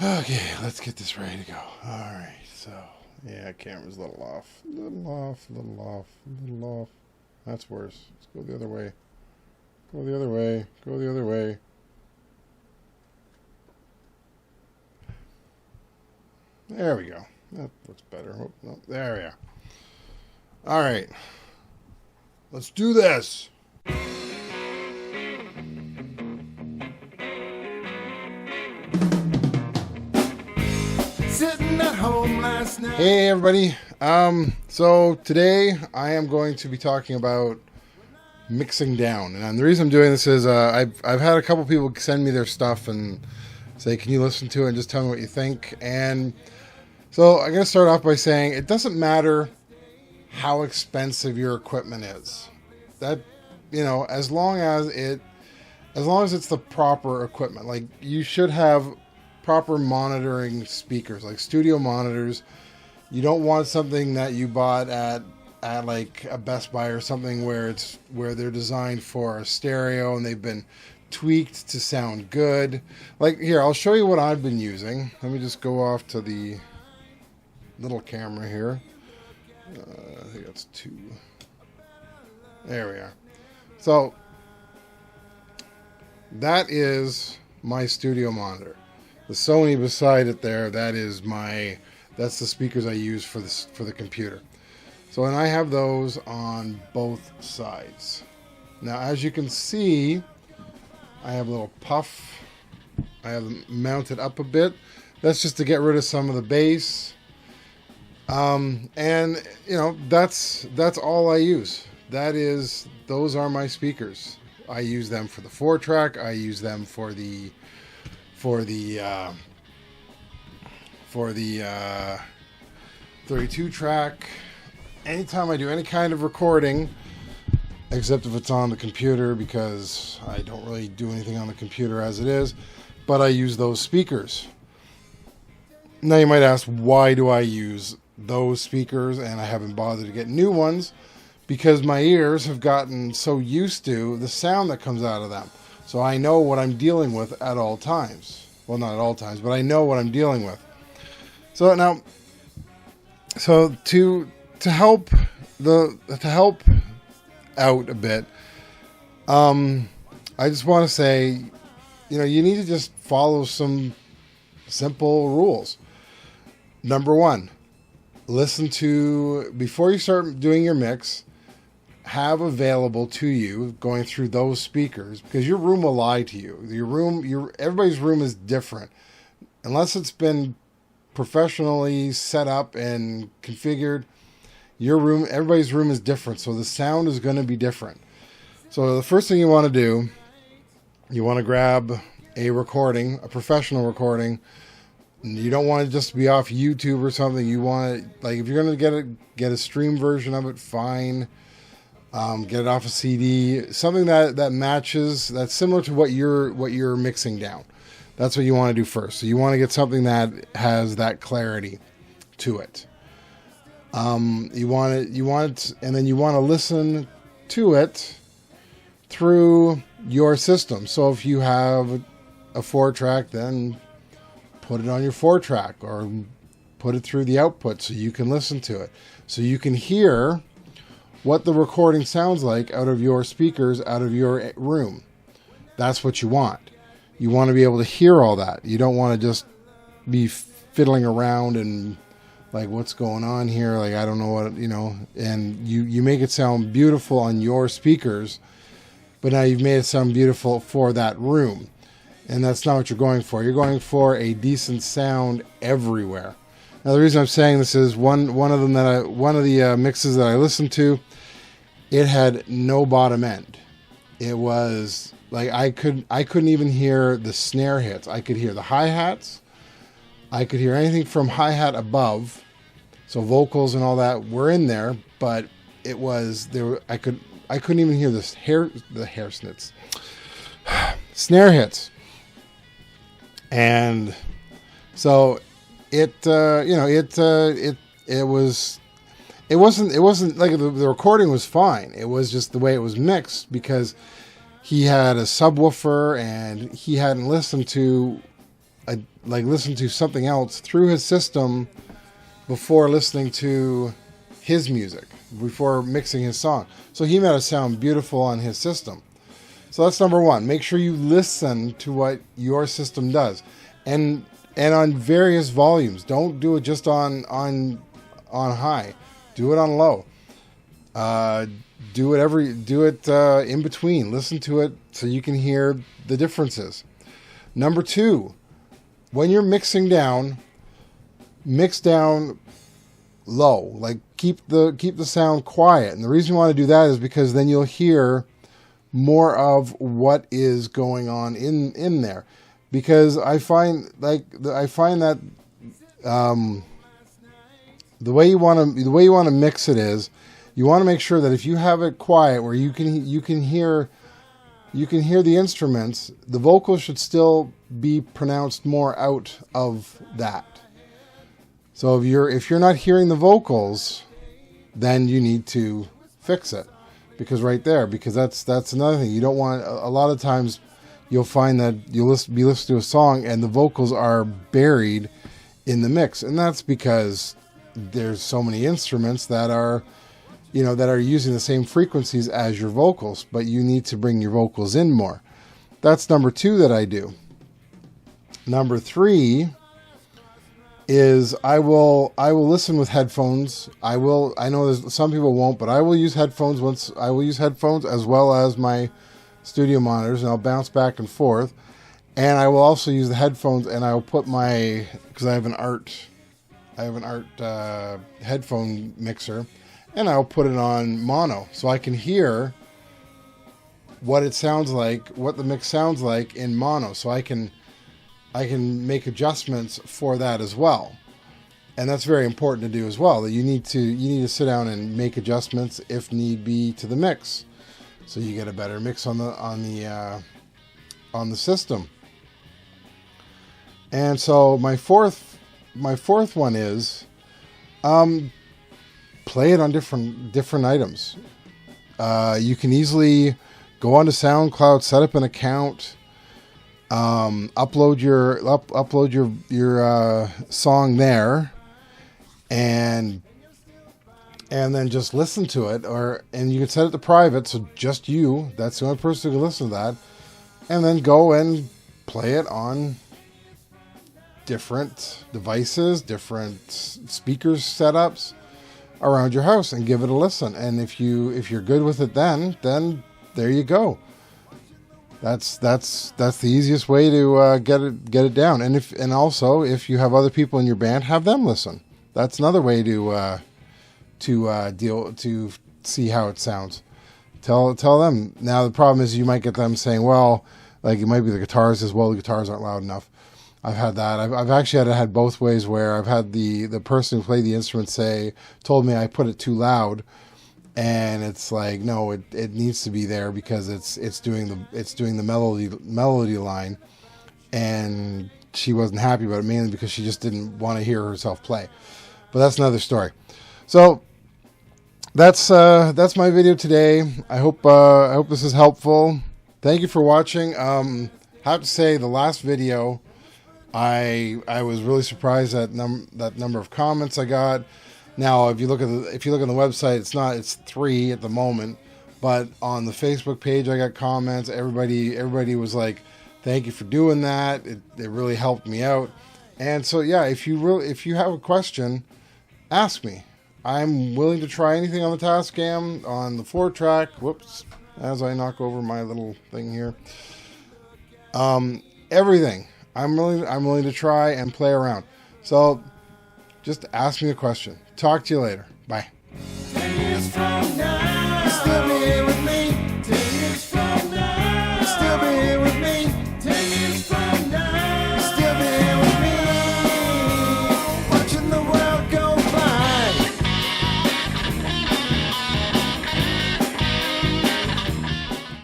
Okay, let's get this ready to go. All right, so yeah, camera's a little off, a little off, a little off, a little off. That's worse. Let's go the other way. Go the other way. Go the other way. There we go. That looks better. Oh, no, there we are. All right, let's do this. Sitting at home last night. Hey everybody. So today I am going to be talking about mixing down, and the reason I'm doing this is I've had a couple people send me their stuff and say, "Can you listen to it and just tell me what you think?" And so I'm going to start off by saying it doesn't matter how expensive your equipment is. That, you know, as long as it's the proper equipment. Like, you should have proper monitoring speakers, like studio monitors. You don't want something that you bought at like a Best Buy or something where they're designed for a stereo and they've been tweaked to sound good. Like, here, I'll show you what I've been using. Let me just go off to the little camera here. I think that's 2. There we are. So that is my studio monitor. The Sony beside it there, that's the speakers I use for the computer. So, and I have those on both sides. Now, as you can see, I have a little puff. I have them mounted up a bit. That's just to get rid of some of the bass. And you know, that's all I use. Those are my speakers. I use them for the 4-track. I use them for the 32-track. Anytime I do any kind of recording, except if it's on the computer, because I don't really do anything on the computer as it is, but I use those speakers. Now you might ask, why do I use those speakers and I haven't bothered to get new ones? Because my ears have gotten so used to the sound that comes out of them. So I know what I'm dealing with at all times. Well, not at all times, but I know what I'm dealing with. So now, to help out a bit, I just want to say, you know, you need to just follow some simple rules. Number 1, before you start doing your mix, have available to you going through those speakers, because your room will lie to you. Everybody's room is different. Unless it's been professionally set up and configured, everybody's room is different, so the sound is going to be different. So the first thing you want to do, you want to grab a professional recording. You don't want it just to be off YouTube or something. You want it, like, if you're going to get a stream version of it, fine. Get it off a CD, something that matches, that's similar to what you're mixing down. That's what you want to do first. So you want to get something that has that clarity to it. You want it, and then you want to listen to it through your system. So if you have a 4-track, then put it on your 4-track, or put it through the output so you can listen to it. So you can hear what the recording sounds like out of your speakers, out of your room. That's what you want. You want to be able to hear all that. You don't want to just be fiddling around and like, what's going on here? Like, I don't know what, you know, and you make it sound beautiful on your speakers, but now you've made it sound beautiful for that room. And that's not what you're going for. You're going for a decent sound everywhere. Now, the reason I'm saying this is one of the mixes that I listened to, it had no bottom end. It was like I couldn't even hear the snare hits. I could hear the hi-hats. I could hear anything from hi-hat above. So vocals and all that were in there, but it was there. I couldn't even hear the hair snits, snare hits, and so it wasn't like the recording was fine. It was just the way it was mixed, because he had a subwoofer and he hadn't listened to like listen to something else through his system before listening to his music, before mixing his song. So he made it sound beautiful on his system. So that's number one. Make sure you listen to what your system does, and on various volumes. Don't do it just on high. Do it on low. Do it in between. Listen to it so you can hear the differences. Number two, when you're mixing down, mix down low. Like keep the sound quiet. And the reason you want to do that is because then you'll hear more of what is going on in there. Because I find that the way you want to mix it is, you want to make sure that if you have it quiet where you can hear the instruments, the vocals should still be pronounced more out of that. So if you're not hearing the vocals, then you need to fix it. Because that's another thing. You don't want, a lot of times you'll find that you'll be listening to a song and the vocals are buried in the mix. And that's because there's so many instruments that are using the same frequencies as your vocals, but you need to bring your vocals in more. That's number two that I do. Number three is I will listen with headphones. I know some people won't, but I will use headphones as well as my studio monitors, and I'll bounce back and forth. And I will also use the headphones, and I will put because I have an art headphone mixer, and I'll put it on mono so I can hear what it sounds like, what the mix sounds like in mono, so I can make adjustments for that as well. And that's very important to do as well. That you need to sit down and make adjustments if need be to the mix, so you get a better mix on the system. And so my fourth one is play it on different items. You can easily go onto SoundCloud, set up an account, upload your song there, and then just listen to it, and you can set it to private, so just you, that's the only person who can listen to that, and then go and play it on different devices, different speakers setups around your house, and give it a listen. And if you're good with it, then there you go. That's the easiest way to get it down. And also if you have other people in your band, have them listen. That's another way to see how it sounds. Tell them. Now the problem is you might get them saying, well, like it might be the guitars as well. The guitars aren't loud enough. I've had that. I've actually had both ways, where I've had the person who played the instrument told me I put it too loud, and it's like, no, it needs to be there because it's doing the melody line, and she wasn't happy about it, mainly because she just didn't want to hear herself play. But that's another story. So that's my video today. I hope this is helpful. Thank you for watching. I have to say, the last video, I was really surprised at that number of comments I got. Now, if you look on the website, it's 3 at the moment, but on the Facebook page I got comments. Everybody was like, "Thank you for doing that. It really helped me out." And so yeah, if you have a question, ask me. I'm willing to try anything on the Tascam, on the 4-track. Whoops, as I knock over my little thing here. Everything. I'm willing to try and play around. So just ask me a question. Talk to you later. Bye. 10 years from now,